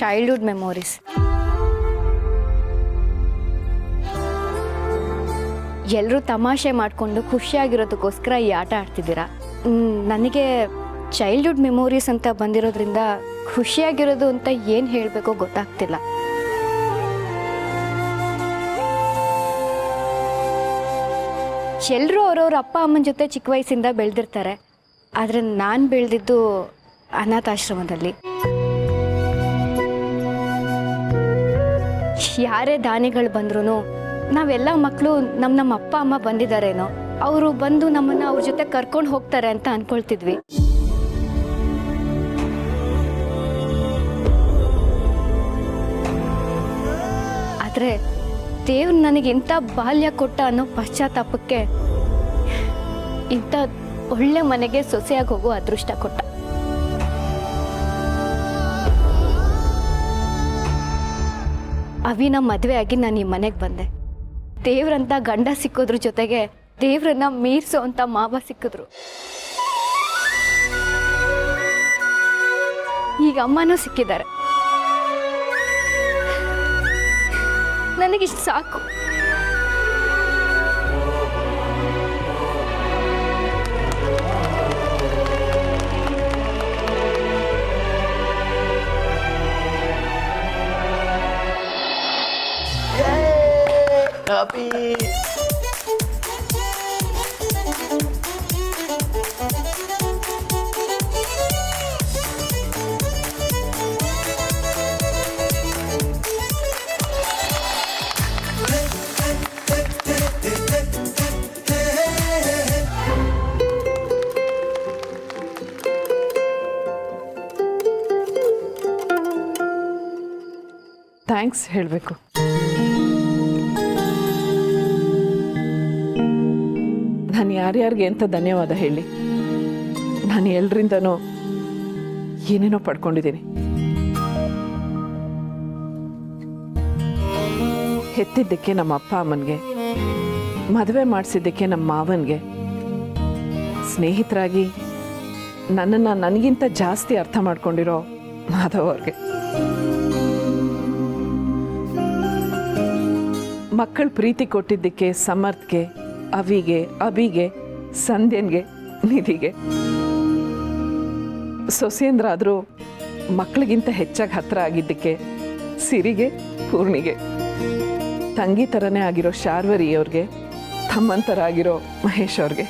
Childhood memories. ಎಲ್ಲರೂ ತಮಾಷೆ ಮಾಡಿಕೊಂಡು ಖುಷಿಯಾಗಿರೋದಕ್ಕೋಸ್ಕರ ಈ ಆಟ ಆಡ್ತಿದ್ದೀರಾ. ನನಗೆ ಚೈಲ್ಡ್ಹುಡ್ ಮೆಮೊರೀಸ್ ಅಂತ ಬಂದಿರೋದ್ರಿಂದ ಖುಷಿಯಾಗಿರೋದು ಅಂತ ಏನು ಹೇಳಬೇಕೋ ಗೊತ್ತಾಗ್ತಿಲ್ಲ. ಎಲ್ಲರೂ ಅವ್ರವ್ರ ಅಪ್ಪ ಅಮ್ಮನ ಜೊತೆ ಚಿಕ್ಕ ವಯಸ್ಸಿಂದ ಬೆಳೆದಿರ್ತಾರೆ. ಆದರೆ ನಾನು ಬೆಳೆದಿದ್ದು ಅನಾಥಾಶ್ರಮದಲ್ಲಿ. ಯಾರೇ ದಾನಿಗಳು ಬಂದ್ರೂ ನಾವೆಲ್ಲ ಮಕ್ಕಳು ನಮ್ಮ ಅಪ್ಪ ಅಮ್ಮ ಬಂದಿದ್ದಾರೇನೋ, ಅವರು ಬಂದು ನಮ್ಮನ್ನು ಅವ್ರ ಜೊತೆ ಕರ್ಕೊಂಡು ಹೋಗ್ತಾರೆ ಅಂತ ಅಂದ್ಕೊಳ್ತಿದ್ವಿ. ಆದರೆ ದೇವ್ರು ನನಗೆ ಇಂಥ ಬಾಲ್ಯ ಕೊಟ್ಟ ಅನ್ನೋ ಪಶ್ಚಾತ್ತಾಪಕ್ಕೆ ಇಂಥ ಒಳ್ಳೆ ಮನೆಗೆ ಸೊಸೆಯಾಗಿ ಹೋಗೋ ಅದೃಷ್ಟ ಕೊಟ್ಟ. ಅವಿನ ಮದುವೆ ಆಗಿ ನಾನು ಈ ಮನೆಗೆ ಬಂದೆ. ದೇವ್ರಂತ ಗಂಡ ಸಿಕ್ಕೋದ್ರ ಜೊತೆಗೆ ದೇವ್ರನ್ನ ಮೀರ್ಸೋ ಅಂತ ಮಾವ ಸಿಕ್ಕಿದ್ರು. ಈಗ ಅಮ್ಮನೂ ಸಿಕ್ಕಿದ್ದಾರೆ. ನನಗಿಷ್ಟು ಸಾಕು. Happy. ಥ್ಯಾಂಕ್ಸ್ ಹೇಳಬೇಕು. ನಾನು ಯಾರ್ಯಾರಿಗೆ ಅಂತ ಧನ್ಯವಾದ ಹೇಳಿ. ನಾನು ಎಲ್ರಿಂದನೂ ಏನೇನೋ ಪಡ್ಕೊಂಡಿದ್ದೀನಿ. ಹೆತ್ತಿದ್ದಕ್ಕೆ ನಮ್ಮ ಅಪ್ಪ ಅಮ್ಮನಿಗೆ, ಮದುವೆ ಮಾಡಿಸಿದ್ದಕ್ಕೆ ನಮ್ಮ ಮಾವನಿಗೆ, ಸ್ನೇಹಿತರಾಗಿ ನನ್ನನ್ನು ನನಗಿಂತ ಜಾಸ್ತಿ ಅರ್ಥ ಮಾಡ್ಕೊಂಡಿರೋ ಮಾಧವ್ ಅವ್ರಿಗೆ, ಮಕ್ಕಳ ಪ್ರೀತಿ ಕೊಟ್ಟಿದ್ದಕ್ಕೆ ಸಮರ್ಥ್ಗೆ, ಅವಿಗೆ, ಅಬಿಗೆ, ಸಂಧ್ಯನ್ಗೆ, ನಿಧಿಗೆ, ಸೊಸೇಂದ್ರಾದರೂ ಮಕ್ಕಳಿಗಿಂತ ಹೆಚ್ಚಾಗಿ ಹತ್ತಿರ ಆಗಿದ್ದಕ್ಕೆ ಸಿರಿಗೆ, ಪೂರ್ಣಿಗೆ, ತಂಗಿ ಥರನೇ ಆಗಿರೋ ಶಾರ್ವರಿ ಅವ್ರಿಗೆ, ತಮ್ಮನ ಥರ ಆಗಿರೋ ಮಹೇಶ್ ಅವ್ರಿಗೆ,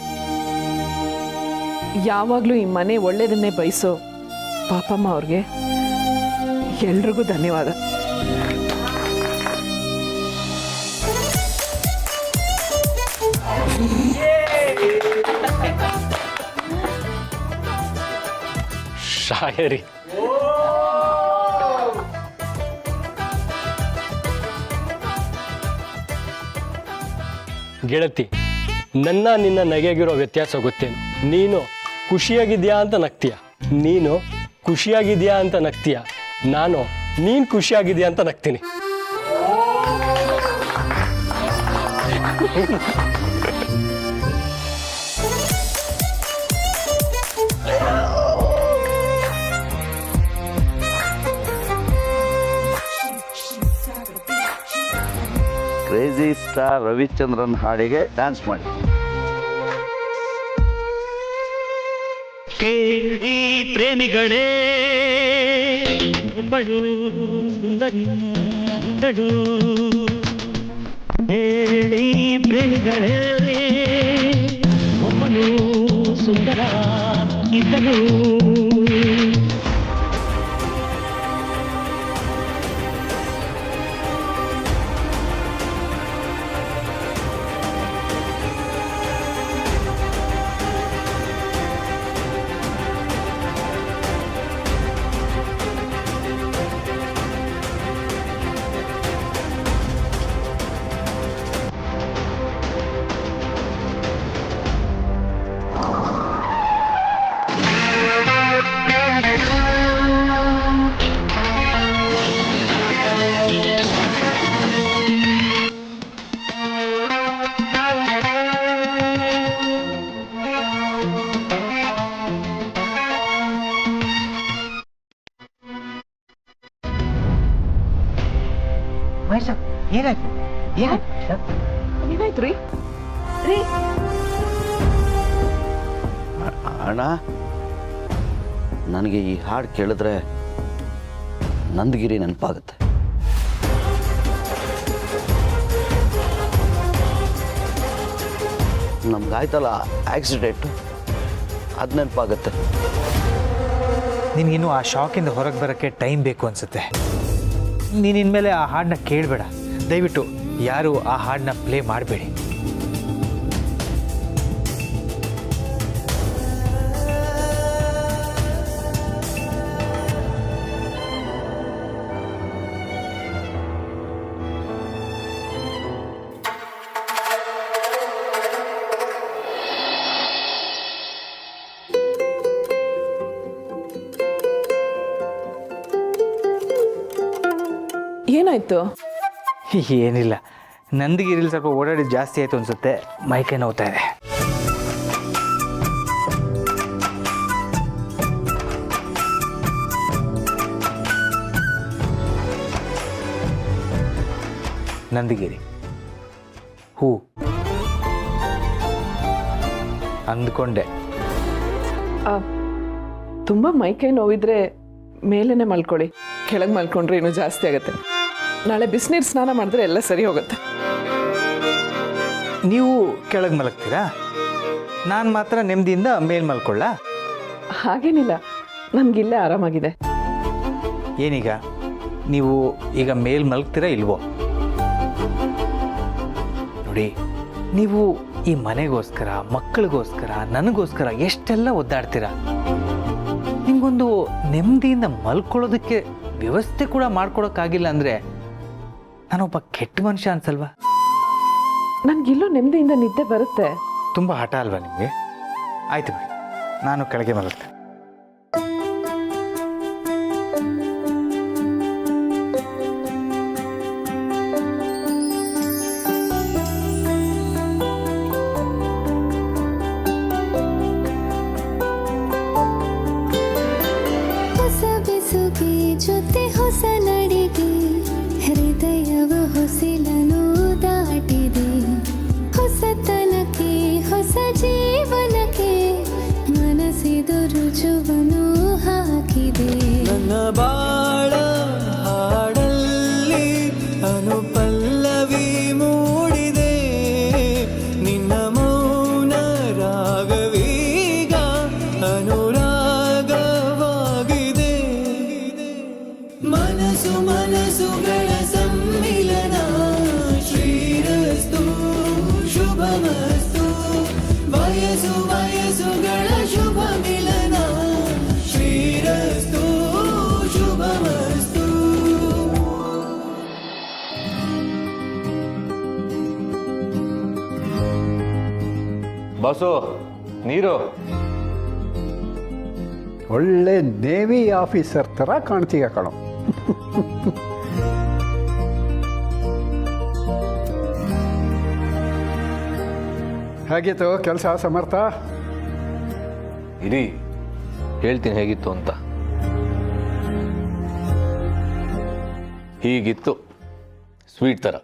ಯಾವಾಗಲೂ ಈ ಮನೆ ಒಳ್ಳೆಯದನ್ನೇ ಬಯಸೋ ಪಾಪಮ್ಮ ಅವ್ರಿಗೆ ಎಲ್ರಿಗೂ ಧನ್ಯವಾದ. ಶಾಯರಿ ಗೆಳತಿ, ನನ್ನ ನಿನ್ನ ನಗೆಗಿರೋ ವ್ಯತ್ಯಾಸ ಗೊತ್ತೇನು? ನೀನು ಖುಷಿಯಾಗಿದ್ಯಾ ಅಂತ ನಗ್ತೀಯ, ನೀನು ಖುಷಿಯಾಗಿದ್ಯಾ ಅಂತ ನಗ್ತೀಯ, ನಾನು ನೀನು ಖುಷಿಯಾಗಿದ್ಯಾ ಅಂತ ನಗ್ತೀನಿ. ಕ್ರೇಜಿ ಸ್ಟಾರ್ ರವಿಚಂದ್ರನ್ ಹಾಡಿಗೆ ಡ್ಯಾನ್ಸ್ ಮಾಡಿ. ಕೇಳಿ ಪ್ರೇಮಿಗಳೇ, ಹೇಳಿ ಪ್ರೇಮಿಗಳೇ, ಒಬ್ಬನು ಸುಂದರ ಇದ್ದನು. ಏನಾಯ್ತು ರೀ? ಅಣ್ಣ, ನನಗೆ ಈ ಹಾಡು ಕೇಳಿದ್ರೆ ನಂದಗಿರಿ ನೆನಪಾಗುತ್ತೆ. ನಮ್ಗಾಯ್ತಲ್ಲ ಆಕ್ಸಿಡೆಂಟು, ಅದು ನೆನಪಾಗುತ್ತೆ. ನಿನಗಿನ್ನೂ ಆ ಶಾಕಿಂದ ಹೊರಗೆ ಬರೋಕ್ಕೆ ಟೈಮ್ ಬೇಕು ಅನಿಸುತ್ತೆ. ನೀನು ಇನ್ಮೇಲೆ ಆ ಹಾಡನ್ನ ಕೇಳಬೇಡ. ದಯವಿಟ್ಟು ಯಾರು ಆ ಹಾಡನ್ನ ಪ್ಲೇ ಮಾಡಬೇಡಿ. ಏನಾಯ್ತು? ಏನಿಲ್ಲ, ನಂದಿಗಿರಿಲಿ ಸ್ವಲ್ಪ ಓಡಾಡಿದ್ದು ಜಾಸ್ತಿ ಆಯಿತು ಅನಿಸುತ್ತೆ. ಮೈಕೈ ನೋವ್ತಾ ಇದೆ. ನಂದಿಗಿರಿ ಹೂ ಅಂದ್ಕೊಂಡೆ. ತುಂಬ ಮೈಕೈ ನೋವಿದ್ರೆ ಮೇಲೇನೆ ಮಲ್ಕೊಳ್ಳಿ. ಕೆಳಗೆ ಮಲ್ಕೊಂಡ್ರೆ ಇನ್ನೂ ಜಾಸ್ತಿ ಆಗುತ್ತೆ. ನಾಳೆ ಬಿಸಿನೀರು ಸ್ನಾನ ಮಾಡಿದ್ರೆ ಎಲ್ಲ ಸರಿ ಹೋಗುತ್ತೆ. ನೀವು ಕೆಳಗೆ ಮಲಗ್ತೀರಾ? ನಾನು ಮಾತ್ರ ನೆಮ್ಮದಿಯಿಂದ ಮೇಲ್ ಮಲ್ಕೊಳ್ಳ? ಹಾಗೇನಿಲ್ಲ, ನನಗಿಲ್ಲೇ ಆರಾಮಾಗಿದೆ. ಏನೀಗ ನೀವು ಈಗ ಮೇಲ್ ಮಲಗ್ತೀರಾ ಇಲ್ವೋ? ನೋಡಿ, ನೀವು ಈ ಮನೆಗೋಸ್ಕರ, ಮಕ್ಕಳಿಗೋಸ್ಕರ, ನನಗೋಸ್ಕರ ಎಷ್ಟೆಲ್ಲ ಒದ್ದಾಡ್ತೀರಾ. ನಿಮಗೊಂದು ನೆಮ್ಮದಿಯಿಂದ ಮಲ್ಕೊಳ್ಳೋದಕ್ಕೆ ವ್ಯವಸ್ಥೆ ಕೂಡ ಮಾಡ್ಕೊಡೋಕ್ಕಾಗಿಲ್ಲ ಅಂದರೆ ನಾನೊಬ್ಬ ಕೆಟ್ಟ ಮನುಷ್ಯ ಅನ್ಸಲ್ವಾ? ನನಗಿಲ್ಲೂ ನೆಮ್ಮದಿಯಿಂದ ನಿದ್ದೆ ಬರುತ್ತೆ. ತುಂಬ ಹಠ ಅಲ್ವಾ ನಿಮಗೆ? ಆಯ್ತು ಬಿಡಿ, ನಾನು ಕೆಳಗೆ ಮಲಗ್ತೇನೆ. ಜೊತೆ ಹೊಸ ನಡಿಗೆ ಹೃದಯವ ಹೊಸಿಲನು ದಾಟಿದೆ. ಹೊಸತನಕ್ಕೆ ಹೊಸ ಜೀವನಕ್ಕೆ ಮನಸ್ಸಿದು ರುಜುವನು ಹಾಕಿದೆ. ನನ್ನ ಬಾಳ ಹಾಡಲ್ಲಿ ಅನುಪಲ್ಲವಿ ಮೂಡಿದೆ. ನಿನ್ನ ಮೌನ ರಾಗವೀಗ ಅನುರಾಗವಾಗಿದೆ. ಮನಸ್ಸು ಮನಸ್ಸುಗಳ ಸಮ್ಮಿಲನ. ಶ್ರೀರಸ್ತು ಶುಭಮಸ್ತು. ವಯಸ್ಸು ವಯಸ್ಸುಗಳ ಶುಭ ಮಿಲನ. ಶ್ರೀರಸ್ತು ಶುಭಮಸ್ತು. ಬಾಸು, ನೀರು. ಒಳ್ಳೆ ನೇವಿ ಆಫೀಸರ್ ಥರ ಕಾಣ್ತೀಯ ಕಣೋ. ಹೇಗಿತ್ತು ಕೆಲಸ ಸಮರ್ಥ? ಇರಿ, ಹೇಳ್ತೀನಿ ಹೇಗಿತ್ತು ಅಂತ. ಹೀಗಿತ್ತು, ಸ್ವೀಟ್ ಥರ.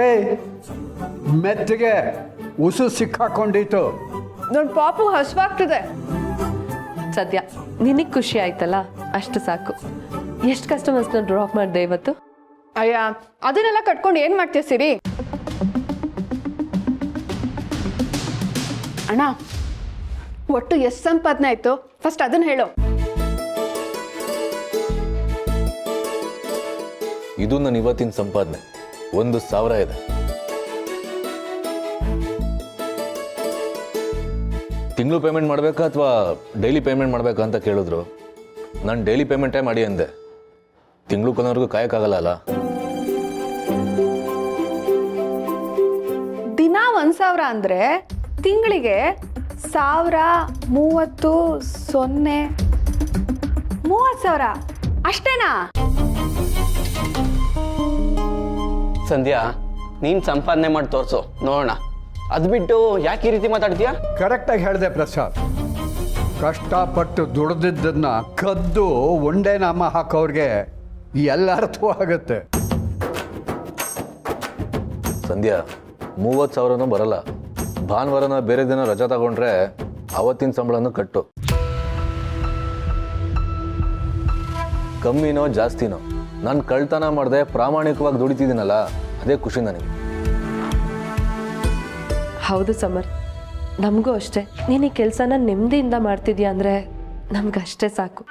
ಏಯ್, ಮೆತ್ತಗೆ ಉಸು ಸಿಕ್ಕಾಕೊಂಡಿತ್ತು. ನೋಡಿ ಪಾಪು ಹಸುವಾಗ್ತದೆ. ಸದ್ಯ ನಿನಗೆ ಖುಷಿ ಆಯ್ತಲ್ಲ, ಅಷ್ಟು ಸಾಕು. ಎಷ್ಟು ಕಸ್ಟಮರ್ಸ್ನ ಡ್ರಾಪ್ ಮಾಡಿದೆ ಇವತ್ತು? ಅಯ್ಯ, ಅದನ್ನೆಲ್ಲ ಕಟ್ಕೊಂಡು ಏನು ಮಾಡ್ತೀಯ ಸಿರಿ? ಅಣ್ಣ, ಒಟ್ಟು ಎಷ್ಟು ಸಂಪಾದನೆ ಆಯ್ತು ಫಸ್ಟ್ ಅದನ್ನ ಹೇಳು. ಇದು ನನ್ನ ಇವತ್ತಿನ ಸಂಪಾದನೆ 1,000 ಇದೆ. ತಿಂಗಳು ಪೇಮೆಂಟ್ ಮಾಡಬೇಕಾ ಅಥವಾ ಡೈಲಿ ಪೇಮೆಂಟ್ ಮಾಡಬೇಕಾ ಅಂತ ಕೇಳಿದ್ರು. ನಾನು ಡೈಲಿ ಪೇಮೆಂಟೇ ಮಾಡಿ ಅಂದೆ. ತಿಂಗಳು ಕೊನೆವರೆಗೂ ಕಾಯಕ್ಕಾಗಲ್ಲ ಅಲ್ಲ. ದಿನ 1,000 ಅಂದರೆ ತಿಂಗಳಿಗೆ 1,000 30 0 30,000 ಅಷ್ಟೇನಾ? ಸಂಧ್ಯಾ, ನೀನು ಸಂಪಾದನೆ ಮಾಡಿ ತೋರಿಸು ನೋಡೋಣ. ಅದು ಬಿಟ್ಟು ಯಾಕೆ ಈ ರೀತಿ ಮಾತಾಡ್ತೀಯಾ? ಕರೆಕ್ಟಾಗಿ ಹೇಳಿದೆ ಪ್ರಸಾದ್. ಕಷ್ಟಪಟ್ಟು ದುಡ್ದಿದ್ದನ್ನ ಕದ್ದು ಒಂದೇ ನಾಮ ಹಾಕೋರಿಗೆ ಎಲ್ಲ ಅರ್ಥವಾಗುತ್ತೆ. ಸಂಧ್ಯಾ 30,000 ಬರಲ್ಲ. ಭಾನುವಾರನ ಬೇರೆ ದಿನ ರಜಾ ತಗೊಂಡ್ರೆ ಅವತ್ತಿನ ಸಂಬಳನೂ ಕಟ್ಟು. ಕಮ್ಮಿನೋ ಜಾಸ್ತಿನೋ ನಾನು ಕಳ್ತನ ಮಾಡದೆ ಪ್ರಾಮಾಣಿಕವಾಗಿ ದುಡಿತಿದ್ದೀನಲ್ಲ, ಅದೇ ಖುಷಿ ನನಗೆ. ಹೌದು ಸಮರ್, ನಮಗೂ ಅಷ್ಟೇ. ನೀನು ಈ ಕೆಲಸನ ನೆಮ್ಮದಿಯಿಂದ ಮಾಡ್ತಿದ್ಯಾ ಅಂದರೆ ನಮ್ಗಷ್ಟೇ ಸಾಕು.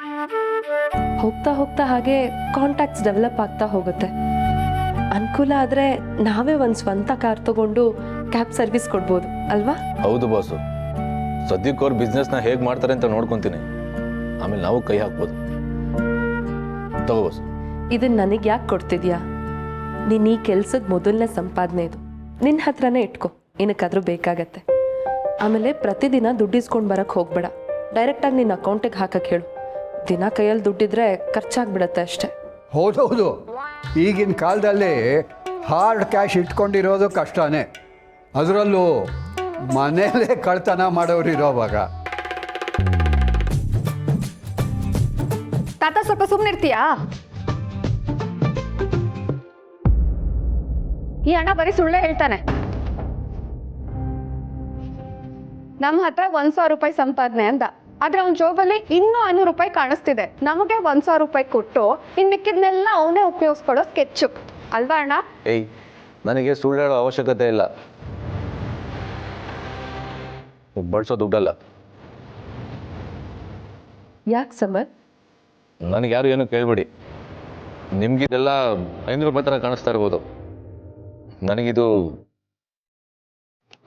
ಹೋಗ್ತಾ ಹೋಗ್ತಾ ಹಾಗೆ ಕಾಂಟ್ಯಾಕ್ಟ್ಸ್ ಡೆವಲಪ್ ಆಗ್ತಾ ಹೋಗುತ್ತೆ. ಅನುಕೂಲ ಆದರೆ ನಾವೇ ಒಂದು ಸ್ವಂತ ಕಾರ್ ತಗೊಂಡು ಕ್ಯಾಬ್ ಸರ್ವಿಸ್ ಕೊಡ್ಬೋದು ಅಲ್ವಾ? ಹೌದು ಬಾಸು, ಸದ್ಯಕ್ಕೆ ಅವ್ರ ಬಿಸ್ನೆಸ್ನ ಹೇಗೆ ಮಾಡ್ತಾರೆ ಅಂತ ನೋಡ್ಕೊತೀನಿ, ಆಮೇಲೆ ನಾವು ಕೈ ಹಾಕ್ಬೋದು. ತಗೋ ಬಾಸು. ಇದನ್ನ ನನಗೆ ಯಾಕೆ ಕೊಡ್ತಿದ್ಯಾ? ನೀನು ಈ ಕೆಲ್ಸದ ಮೊದಲನೇ ಸಂಪಾದನೆ ಇದು, ನಿನ್ನ ಹತ್ರನೇ ಇಟ್ಕೊ, ಏನಕ್ಕಾದ್ರೂ ಬೇಕಾಗತ್ತೆ. ಆಮೇಲೆ ಪ್ರತಿದಿನ ದುಡ್ಡು ಇಸ್ಕೊಂಡು ಬರಕ್ಕೆ ಹೋಗ್ಬೇಡ, ಡೈರೆಕ್ಟಾಗಿ ನಿನ್ನ ಅಕೌಂಟಿಗೆ ಹಾಕಕ್ಕೆ ಹೇಳು. ದಿನ ಕೈಯಲ್ಲಿ ದುಡ್ಡಿದ್ರೆ ಖರ್ಚಾಗ್ಬಿಡತ್ತೆ ಅಷ್ಟೇ. ಹೌದೌದು, ಈಗಿನ ಕಾಲದಲ್ಲಿ ಹಾರ್ಡ್ ಕ್ಯಾಶ್ ಇಟ್ಕೊಂಡಿರೋದು ಕಷ್ಟನೇ, ಅದರಲ್ಲೂ ಮನೇಲೇ ಕಳ್ತನ ಮಾಡೋರು ಇರೋವಾಗ. ತಾತ ಸ್ವಲ್ಪ ಸುಮ್ಮನಿರ್ತೀಯಾ? ಈ ಅಣ್ಣ ಬರೀ ಸುಳ್ಳೆ ಹೇಳ್ತಾನೆ. ನಮ್ಮ ಹತ್ರ 1,000 ರೂಪಾಯಿ ಸಂಪಾದನೆ ಅಂದ, ಆದ್ರೆ ಅವ್ನ ಜೋಬಲ್ಲಿ ಇನ್ನೂ 500 ರೂಪಾಯಿ ಕಾಣಿಸ್ತಿದೆ. ನಮಗೆ 1,000 ರೂಪಾಯಿ ಕೊಟ್ಟು ಇನ್ ಮಿಕ್ಕಿದ್ನೆಲ್ಲ ಅವನೇ ಉಪಯೋಗಿಸ್ಕೊಡೋ ಸ್ಕೆಚ್ಚು ಅಲ್ವಾ ಅಣ್ಣ? ಏಯ್, ನನಗೆ ಸುಳ್ಳು ಹೇಳೋ ಅವಶ್ಯಕತೆ ಇಲ್ಲ. ಬಳಸೋ ದುಡ್ಡಲ್ಲ. ಯಾಕೆ ಸಮರ್? ನನಗೆ ಯಾರು ಏನು ಕೇಳಬೇಡಿ. ನಿಮ್ಗಿದೆಲ್ಲ 500 ರೂಪಾಯಿ ಥರ ಕಾಣಿಸ್ತಾ ಇರ್ಬೋದು, ನನಗಿದು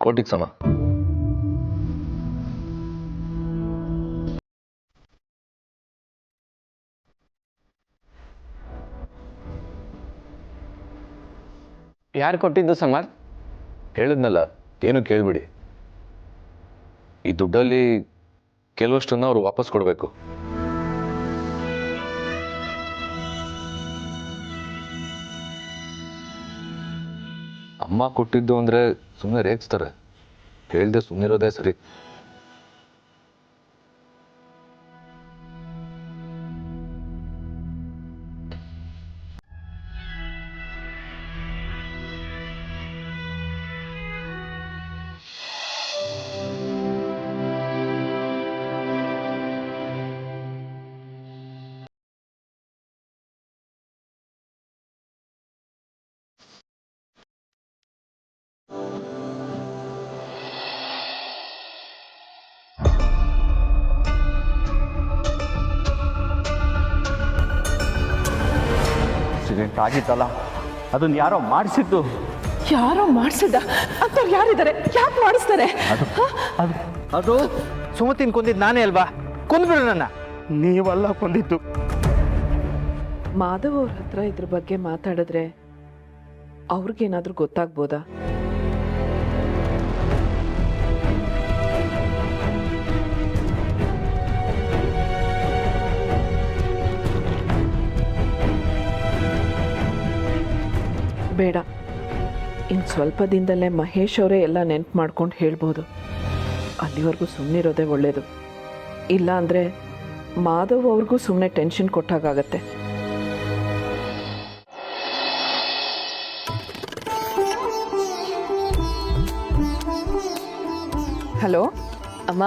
ಕೋಟಿಗೆ ಸಮ. ಯಾರು ಕೊಟ್ಟಿದ್ದು ಸಮರ್? ಹೇಳಿದ್ನಲ್ಲ, ಏನು ಕೇಳಬೇಡಿ. ಈ ದುಡ್ಡಲ್ಲಿ ಕೆಲವಷ್ಟನ್ನು ಅವ್ರು ವಾಪಸ್ ಕೊಡಬೇಕು. ಅಮ್ಮ ಕೊಟ್ಟಿದ್ದು ಅಂದರೆ ಸುಮ್ಮನೆ ರೇಗಿಸ್ತಾರೆ, ಹೇಳ್ದೆ ಸುಮ್ಮನಿರೋದೇ ಸರಿ. ಆಕ್ಸಿಡೆಂಟ್ ಆಗಿತ್ತಲ್ಲ, ಅದನ್ನ ಯಾರೋ ಮಾಡಿಸಿದ್ದು. ಯಾರೋ ಮಾಡಿಸಿದ್ದ? ಅಂಥವ್ರು ಯಾರಿದ್ದಾರೆ? ಯಾಕೆ ಮಾಡಿಸ್ತಾರೆ? ಅದು ಸುಮತಿನ ಕೊಂದಿದ್ದು ನಾನೇ ಅಲ್ವಾ? ಕೊಂದ್ಬಿಡು ನನ್ನ. ನೀವಲ್ಲ ಕೊಂದಿದ್ದು. ಮಾಧವ್ ಅವ್ರ ಹತ್ರ ಇದ್ರ ಬಗ್ಗೆ ಮಾತಾಡಿದ್ರೆ ಅವ್ರಿಗೇನಾದ್ರೂ ಗೊತ್ತಾಗ್ಬೋದಾ? ಬೇಡ, ಇನ್ನು ಸ್ವಲ್ಪ ದಿನದಲ್ಲೇ ಮಹೇಶ್ ಅವರೇ ಎಲ್ಲ ನೆನ್ಪು ಮಾಡ್ಕೊಂಡು ಹೇಳ್ಬೋದು. ಅಲ್ಲಿವರೆಗೂ ಸುಮ್ಮನಿರೋದೇ ಒಳ್ಳೆಯದು. ಇಲ್ಲ ಅಂದರೆ ಮಾಧವ್ ಅವ್ರಿಗೂ ಸುಮ್ಮನೆ ಟೆನ್ಷನ್ ಕೊಟ್ಟಾಗತ್ತೆ. ಹಲೋ ಅಮ್ಮ,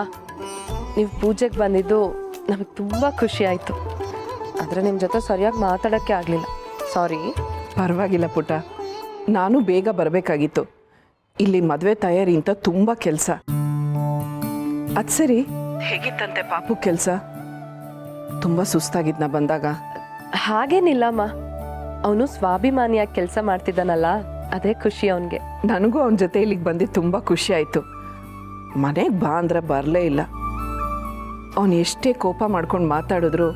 ನೀವು ಪೂಜೆಗೆ ಬಂದಿದ್ದು ನಮಗೆ ತುಂಬ ಖುಷಿ ಆಯಿತು. ಆದರೆ ನಿಮ್ಮ ಜೊತೆ ಸರಿಯಾಗಿ ಮಾತಾಡೋಕ್ಕೆ ಆಗಲಿಲ್ಲ, ಸಾರಿ. ಪರವಾಗಿಲ್ಲ ಪುಟ್ಟ, ನಾನು ಬೇಗ ಬರಬೇಕಾಗಿತ್ತು. ಇಲ್ಲಿ ಮದುವೆ ತಯಾರಿ ಅಂತ ತುಂಬ ಕೆಲಸ. ಅದು ಸರಿ, ಹೇಗಿತ್ತಂತೆ ಪಾಪು ಕೆಲಸ? ತುಂಬ ಸುಸ್ತಾಗಿದ್ನ ಬಂದಾಗ? ಹಾಗೇನಿಲ್ಲಮ್ಮ, ಅವನು ಸ್ವಾಭಿಮಾನಿಯಾಗಿ ಕೆಲಸ ಮಾಡ್ತಿದ್ದಾನಲ್ಲ, ಅದೇ ಖುಷಿ ಅವನಿಗೆ. ನನಗೂ ಅವನ ಜೊತೆ ಇಲ್ಲಿಗೆ ಬಂದಿದ್ದು ತುಂಬ ಖುಷಿ ಆಯಿತು. ಮನೆಗೆ ಬಾ ಅಂದ್ರೆ ಬರಲೇ ಇಲ್ಲ. ಅವನು ಎಷ್ಟೇ ಕೋಪ ಮಾಡ್ಕೊಂಡು ಮಾತಾಡಿದ್ರು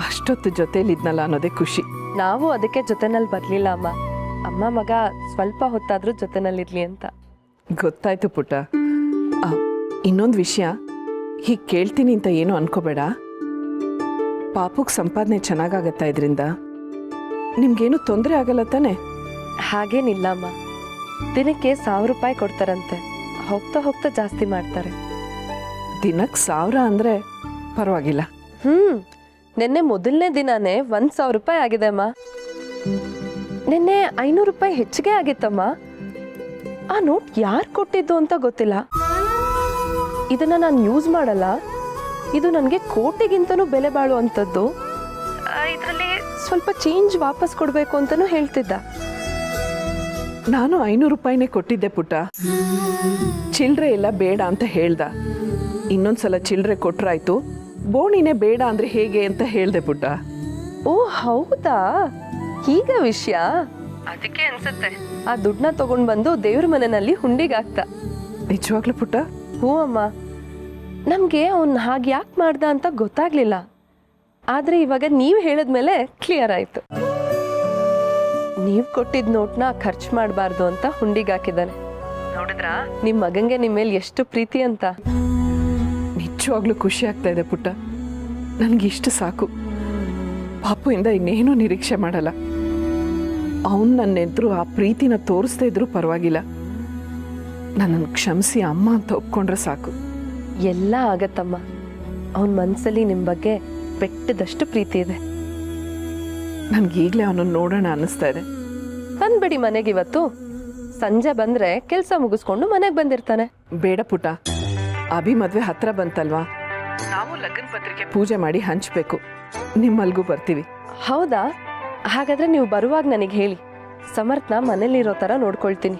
ಅಷ್ಟೊತ್ತು ಜೊತೇಲಿದ್ನಲ್ಲ ಅನ್ನೋದೇ ಖುಷಿ. ನಾವು ಅದಕ್ಕೆ ಜೊತೆನಲ್ಲಿ ಬರಲಿಲ್ಲ ಅಮ್ಮ. ಅಮ್ಮ ಮಗ ಸ್ವಲ್ಪ ಹೊತ್ತಾದರೂ ಜೊತೆನಲ್ಲಿರಲಿ ಅಂತ. ಗೊತ್ತಾಯ್ತು ಪುಟ್ಟ. ಇನ್ನೊಂದು ವಿಷಯ, ಹೀಗೆ ಕೇಳ್ತೀನಿ ಅಂತ ಏನು ಅನ್ಕೋಬೇಡ. ಪಾಪುಗೆ ಸಂಪಾದನೆ ಚೆನ್ನಾಗಾಗತ್ತಾ ಇದರಿಂದ? ನಿಮ್ಗೇನು ತೊಂದರೆ ಆಗಲ್ಲ ತಾನೆ? ಹಾಗೇನಿಲ್ಲ ಅಮ್ಮ, ದಿನಕ್ಕೆ 1,000 ರೂಪಾಯಿ ಕೊಡ್ತಾರಂತೆ. ಹೋಗ್ತಾ ಹೋಗ್ತಾ ಜಾಸ್ತಿ ಮಾಡ್ತಾರೆ. ದಿನಕ್ಕೆ 1,000 ಅಂದರೆ ಪರವಾಗಿಲ್ಲ. ನಿನ್ನೆ ಮೊದಲನೇ ದಿನಾನೇ 1,000 ರೂಪಾಯಿ ಆಗಿದೆ ಅಮ್ಮ. ನಿನ್ನೆ 500 ರೂಪಾಯಿ ಹೆಚ್ಚಿಗೆ ಆಗಿತ್ತಮ್ಮ. ಆ ನೋಟ್ ಯಾರು ಕೊಟ್ಟಿದ್ದು ಅಂತ ಗೊತ್ತಿಲ್ಲ. ಇದನ್ನ ನಾನು ಯೂಸ್ ಮಾಡಲ್ಲ. ಇದು ನನಗೆ ಕೋಟಿಗಿಂತನೂ ಬೆಲೆ ಬಾಳುವಂಥದ್ದು. ಇದರಲ್ಲಿ ಸ್ವಲ್ಪ ಚೇಂಜ್ ವಾಪಸ್ ಕೊಡಬೇಕು ಅಂತಲೂ ಹೇಳ್ತಿದ್ದ. ನಾನು 500 ರೂಪಾಯಿನೇ ಕೊಟ್ಟಿದ್ದೆ ಪುಟ್ಟ. ಚಿಲ್ಲರೆ ಎಲ್ಲ ಬೇಡ ಅಂತ ಹೇಳ್ದ. ಇನ್ನೊಂದ್ಸಲ ಚಿಲ್ಲರೆ ಕೊಟ್ರಾಯ್ತು, ಬೋಣಿನೇ ಬೇಡ ಅಂದ್ರೆ ಹೇಗೆ ಅಂತ ಹೇಳ್ದೆ ಪುಟ್ಟ. ಓ ಹೌದಾ, ಈಗ ವಿಷಯ. ಅದಕ್ಕೆ ಅನ್ಸುತ್ತೆ ಆ ದುಡ್ಡನ್ನ ತಗೊಂಡ್ ಬಂದು ದೇವ್ರ ಮನೆಯಲ್ಲಿ ಹುಂಡಿಗಾಕ್ತ. ನಿಜವಾಗ್ಲೂ ಪುಟ್ಟ? ಹ್ಞೂ ಅಮ್ಮ. ನಮ್ಗೆ ಅವ್ನ್ ಹಾಗೆ ಯಾಕೆ ಮಾಡ್ದ ಅಂತ ಗೊತ್ತಾಗ್ಲಿಲ್ಲ. ಆದ್ರೆ ಇವಾಗ ನೀವ್ ಹೇಳಿದ್ಮೇಲೆ ಕ್ಲಿಯರ್ ಆಯ್ತು. ನೀವ್ ಕೊಟ್ಟಿದ್ ನೋಟ್ನ ಖರ್ಚು ಮಾಡಬಾರ್ದು ಅಂತ ಹುಂಡಿಗಾಕಿದ್ದಾನೆ. ನೋಡಿದ್ರಾ ನಿಮ್ ಮಗಂಗೆ ನಿಮ್ ಮೇಲೆ ಎಷ್ಟು ಪ್ರೀತಿ ಅಂತ. ನಿಜವಾಗ್ಲೂ ಖುಷಿ ಆಗ್ತಾ ಇದೆ ಪುಟ್ಟ. ನನಗೆ ಇಷ್ಟು ಸಾಕು. ಪಾಪುಯಿಂದ ಇನ್ನೇನೂ ನಿರೀಕ್ಷೆ ಮಾಡಲ್ಲ. ಅವನು ನನ್ನೆದ್ರು ಆ ಪ್ರೀತಿನ ತೋರಿಸ್ತಾ ಇದ್ರೂ ಪರವಾಗಿಲ್ಲ. ನನ್ನನ್ನು ಕ್ಷಮಿಸಿ ಅಮ್ಮ ಅಂತ ಒಪ್ಕೊಂಡ್ರೆ ಸಾಕು. ಎಲ್ಲ ಆಗತ್ತಮ್ಮ. ಅವನ ಮನಸ್ಸಲ್ಲಿ ನಿಮ್ಮ ಬಗ್ಗೆ ಬೆಟ್ಟದಷ್ಟು ಪ್ರೀತಿ ಇದೆ. ನನಗೀಗಲೇ ಅವನನ್ನು ನೋಡೋಣ ಅನ್ನಿಸ್ತಾ ಇದೆ. ಬಂದ್ಬಿಡಿ ಮನೆಗೆ ಇವತ್ತು. ಸಂಜೆ ಬಂದ್ರೆ ಕೆಲಸ ಮುಗಿಸ್ಕೊಂಡು ಮನೆಗೆ ಬಂದಿರ್ತಾನೆ. ಬೇಡ ಪುಟ್ಟ, ಅಭಿ ಮದುವೆ ಹತ್ರ ಬಂತಲ್ವಾ, ನಾವು ಲಗ್ನ ಪತ್ರಿಕೆ ಪೂಜೆ ಮಾಡಿ ಹಂಚಬೇಕು. ನಿಮ್ಮಲ್ಗೂ ಬರ್ತೀವಿ. ಹೌದಾ? ಹಾಗಾದ್ರೆ ನೀವು ಬರುವಾಗ ನನಗೆ ಹೇಳಿ. ಸಮರ್ಥನ ಮನೇಲಿರೋ ಥರ ನೋಡ್ಕೊಳ್ತೀನಿ.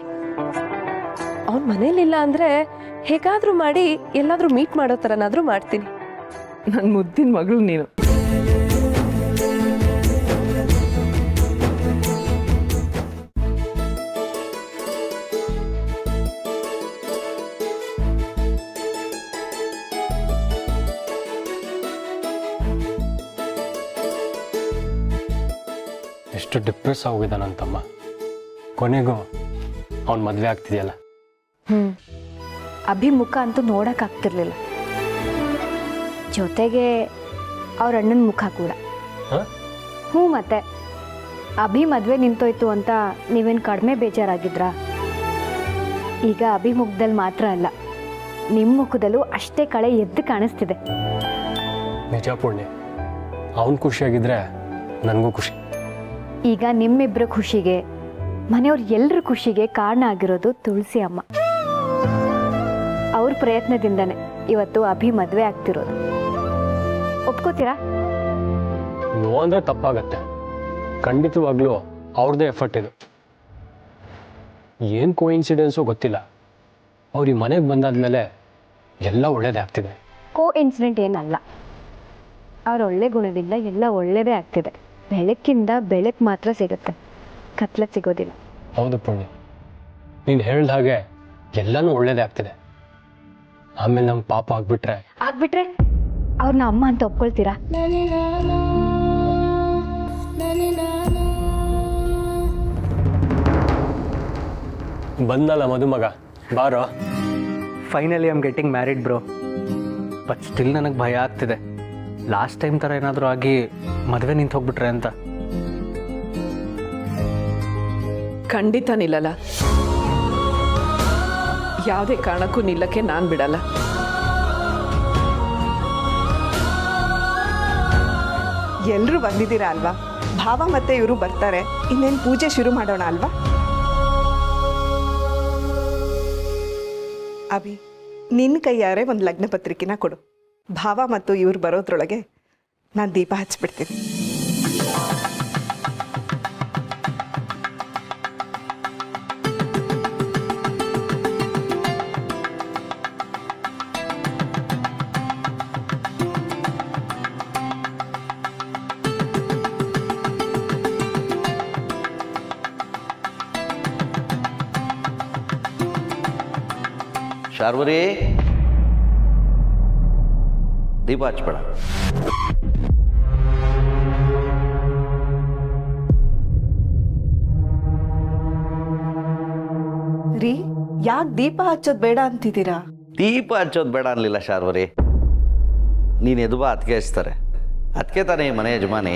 ಅವ್ನ ಮನೇಲಿಲ್ಲ ಅಂದ್ರೆ ಹೇಗಾದ್ರೂ ಮಾಡಿ ಎಲ್ಲಾದ್ರೂ ಮೀಟ್ ಮಾಡೋ ಥರನಾದ್ರೂ ಮಾಡ್ತೀನಿ. ನನ್ನ ಮುದ್ದಿನ ಮಗಳು ನೀನು. ಎಷ್ಟು ಡಿಪ್ರೆಸ್ ಆಗೋಗಿದ್ದ ನನ್ನ ತಮ್ಮ. ಕೊನೆಗೂ ಅವ್ನು ಮದುವೆ ಆಗ್ತಿದೆಯಲ್ಲ. ಅಭಿಮುಖ ಅಂತೂ ನೋಡೋಕ್ಕಾಗ್ತಿರ್ಲಿಲ್ಲ. ಜೊತೆಗೆ ಅವ್ರ ಅಣ್ಣನ ಮುಖ ಕೂಡ. ಹ್ಞೂ, ಮತ್ತೆ ಅಭಿ ಮದುವೆ ನಿಂತೋಯ್ತು ಅಂತ ನೀವೇನು ಕಡಿಮೆ ಬೇಜಾರಾಗಿದ್ರಾ? ಈಗ ಅಭಿ ಮುಖದಲ್ಲಿ ಮಾತ್ರ ಅಲ್ಲ, ನಿಮ್ಮ ಮುಖದಲ್ಲೂ ಅಷ್ಟೇ ಕಳೆ ಎದ್ದು ಕಾಣಿಸ್ತಿದೆ. ನಿಜ ಪುಣ್ಯ. ಅವನು ಖುಷಿಯಾಗಿದ್ರೆ ನನಗೂ ಖುಷಿ. ಈಗ ನಿಮ್ಮಿಬ್ಬರ ಖುಷಿಗೆ, ಮನೆಯವ್ರ ಎಲ್ಲರ ಖುಷಿಗೆ ಕಾರಣ ಆಗಿರೋದು ತುಳಸಿ ಅಮ್ಮ. ಅವ್ರ ಪ್ರಯತ್ನದಿಂದನೇ ಇವತ್ತು ಅಭಿ ಮದುವೆ ಆಗ್ತಿರೋದು. ಒಪ್ಕೋತೀರಾ? ನೋ ಅಂದರೆ ತಪ್ಪಾಗತ್ತೆ. ಖಂಡಿತವಾಗ್ಲೂ ಅವ್ರದ್ದೇ ಎಫರ್ಟ್ ಇದು. ಏನು ಕೋಇನ್ಸಿಡೆನ್ಸು ಗೊತ್ತಿಲ್ಲ, ಅವ್ರು ಈ ಮನೆಗೆ ಬಂದಾದ್ಮೇಲೆ ಎಲ್ಲ ಒಳ್ಳೇದೇ ಆಗ್ತಿದೆ. ಇನ್ಸಿಡೆಂಟ್ ಏನಲ್ಲ, ಅವ್ರ ಒಳ್ಳೆ ಗುಣದಿಂದ ಎಲ್ಲ ಒಳ್ಳೇದೇ ಆಗ್ತಿದೆ. ಬೆಳಕಿಂದ ಬೆಳಕು ಮಾತ್ರ ಸಿಗುತ್ತೆ, ಕತ್ಲೆ ಸಿಗೋದಿಲ್ಲ. ಹೌದು ಪುಣ್ಯ, ನೀನು ಹೇಳ್ದ ಹಾಗೆ ಎಲ್ಲನೂ ಒಳ್ಳೇದೇ ಆಗ್ತಿದೆ. ಆಮೇಲೆ ನಮ್ಮ ಪಾಪ ಆಗ್ಬಿಟ್ರೆ ಅವ್ರನ್ನ ಅಮ್ಮ ಅಂತ ಒಪ್ಕೊಳ್ತೀರಾ? ಬಂದಲ್ಲ ಮದುಮಗ, ಬಾರೋ. Finally I am getting married bro. But still ನನಗೆ ಭಯ ಆಗ್ತಿದೆ. ಲಾಸ್ಟ್ ಟೈಮ್ ಥರ ಏನಾದರೂ ಆಗಿ ಮದುವೆ ನಿಂತು ಹೋಗ್ಬಿಟ್ರೆ ಅಂತ. ಖಂಡಿತ ನಿಲ್ಲಲ್ಲ. ಯಾವುದೇ ಕಾರಣಕ್ಕೂ ನಿಲ್ಲಕ್ಕೆ ನಾನು ಬಿಡಲ್ಲ. ಎಲ್ಲರೂ ಬಂದಿದ್ದೀರಾ ಅಲ್ವಾ? ಭಾವ ಮತ್ತೆ ಇವರು ಬರ್ತಾರೆ. ಇನ್ನೇನು ಪೂಜೆ ಶುರು ಮಾಡೋಣ ಅಲ್ವಾ? ಅಭಿ, ನಿನ್ನ ಕೈಯಾರೆ ಒಂದು ಲಗ್ನ ಪತ್ರಿಕೆನ ಕೊಡು. ಭಾವ ಮತ್ತು ಇವ್ರು ಬರೋದ್ರೊಳಗೆ ನಾನು ದೀಪ ಹಚ್ಬಿಡ್ತೀನಿ. ಶಾರ್ವರಿ, ದೀಪ ಹಚ್ಬೇಡ. ರೀ, ಯಾಕೆ ದೀಪ ಹಚ್ಚೋದು ಬೇಡ ಅಂತಿದ್ದೀರಾ? ದೀಪ ಹಚ್ಚೋದು ಬೇಡ ಅನ್ಲಿಲ್ಲ ಶಾರ್ವರಿ. ನೀನು ಎದುಬಾ ಅದಕ್ಕೆ ಹಚ್ತಾರೆ. ಅದಕ್ಕೆ ತಾನೇ ಮನೆ ಯಜಮಾನಿ.